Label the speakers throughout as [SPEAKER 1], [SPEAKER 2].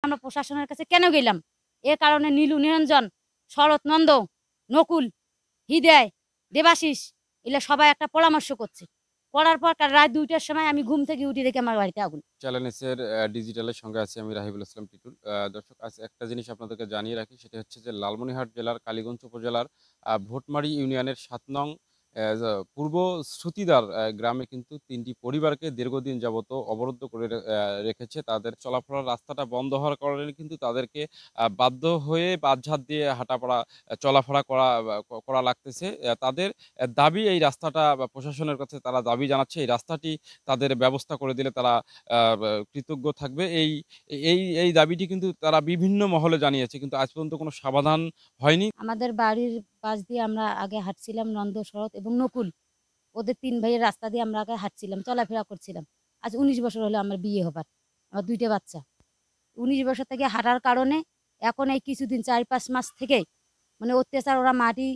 [SPEAKER 1] আমরা প্রশাসনের কাছে কেন গেলাম? এ কারণে নীলু নিরঞ্জন, শরৎ নন্দ, নকুল, হৃদয়, দেবাশিস এরা সবাই একটা পরামর্শ করছে। করার পর রাত ২টার সময় আমি ঘুম থেকে উঠে দেখি আমার বাড়িতে আগুন।
[SPEAKER 2] চ্যানেলসের ডিজিটালের সঙ্গে আছি আমি রাহিবুল ইসলাম টিটুল। দর্শক, আজ একটা জিনিস আপনাদেরকে জানিয়ে রাখি, সেটা হচ্ছে যে লালমনিরহাট জেলার কালীগঞ্জ উপজেলার ভোটমারি ইউনিয়নের ৭ নং পূর্ব শ্রুতিদার গ্রামে কিন্তু ৩টি পরিবারকে দীর্ঘদিন যাবত অবরুদ্ধ করে রেখেছে। তাদের চলাফেরার রাস্তাটা বন্ধ হওয়ার কারণে কিন্তু তাদেরকে বাধ্য হয়ে বাঁধঝাড় দিয়ে চলাফেরা করা লাগতেছে। তাদের দাবি, এই রাস্তাটা বা প্রশাসনের কাছে তারা দাবি জানাচ্ছে এই রাস্তাটি তাদের ব্যবস্থা করে দিলে তারা কৃতজ্ঞ থাকবে। এই দাবিটি কিন্তু তারা বিভিন্ন মহলে জানিয়েছে, কিন্তু আজ পর্যন্ত কোনো সমাধান হয়নি।
[SPEAKER 1] আমাদের বাড়ির পাশ দিয়ে আমরা আগে হাঁটছিলাম নন্দ, শরৎ এবং নকুল। ওদের ৩ ভাইয়ের রাস্তা দিয়ে আমরা আগে হাঁটছিলাম, চলাফেরা করছিলাম। আজ ১৯ বছর হলো আমার বিয়ে হবার। আমার ২ টা বাচ্চা। ১৯ বছর থেকে হাঁটার কারণে এখন এই কিছুদিন ৪-৫ মাস থেকে মানে অত্যাচার, ওরা মাটি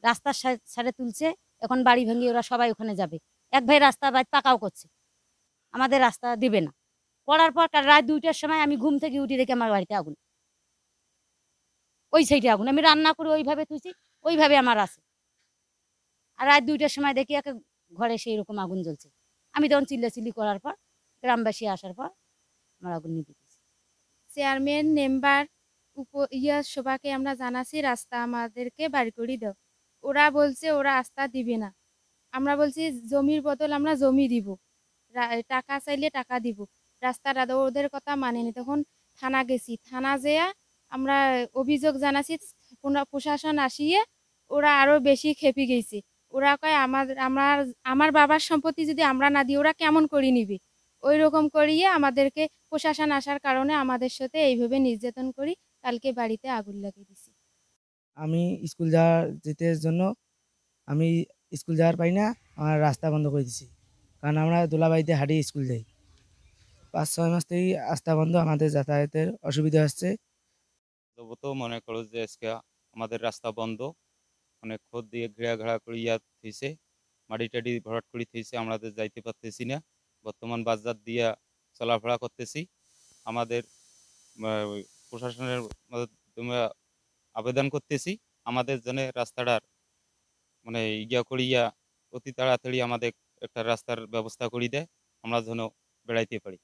[SPEAKER 1] রাস্তার সাইডে তুলছে। এখন বাড়ি ভেঙে ওরা সবাই ওখানে যাবে। এক ভাই রাস্তা পাকাও করছে। আমাদের রাস্তা দিবে না। করার পর রাত ২টার সময় আমি ঘুম থেকে উঠে দেখি আমার বাড়িতে আগুন। ওই সাইডে আগুন। আমি রান্না করে ওইভাবে থুইছি, ওইভাবে আমার আছে। আর রাত ২টার সময় দেখি একে ঘরে সেইরকম আগুন জ্বলছে। আমি তখন চিল্লাচিল্লি করার পর গ্রামবাসী আসার পর আমার আগুন নিভে গেছে।
[SPEAKER 3] চেয়ারম্যান, মেম্বার, সবাইকে আমরা জানাচ্ছি রাস্তা আমাদেরকে বাড়ি করে দাও। ওরা বলছে ওরা রাস্তা দিবে না। আমরা বলছি জমির বদল আমরা জমি দিব, টাকা চাইলে টাকা দিব, রাস্তাটা দাও। ওদের কথা মানেনি। তখন থানা গেছি, থানা যেয়া আমরা অভিযোগ জানাচ্ছি। প্রশাসন আসিয়ে ওরা আরো বেশি খেপে গেছে। ওরা কয় আমার বাবার সম্পত্তি যদি আমরা না দিই ওরা কেমন করে নিবে। ওই রকম করিয়ে আমাদেরকে প্রশাসন আসার কারণে আমাদের সাথে এইভাবে নির্যাতন করি। কালকে বাড়িতে আগুন লাগিয়ে দিছি।
[SPEAKER 4] আমি স্কুল যেতে জন্য আমি স্কুল যাওয়ার পাই না, আমার রাস্তা বন্ধ করে দিছি। কারণ আমরা দোলাবাড়িতে হাঁটি স্কুল যাই। ৫-৬ মাস থেকেই রাস্তা বন্ধ, আমাদের যাতায়াতের অসুবিধা হচ্ছে।
[SPEAKER 5] তো মনে করো যে আজকে আমাদের রাস্তা বন্ধ, অনেক খোদ দিয়ে ঘেরা করে থইছে, মাটি টাটি ভরাট করে থইছে, আমাদের যাইতে পারতেছি না। বর্তমান বাজার দিয়া চলাফেরা করতেছি। আমাদের প্রশাসনের মাধ্যমে আবেদন করতেছি আমাদের জন্য রাস্তাটার মানে করিয়া অতি তাড়াতাড়ি আমাদের একটা রাস্তার ব্যবস্থা করে দেয়, আমরা যেন বেড়াইতে পারি।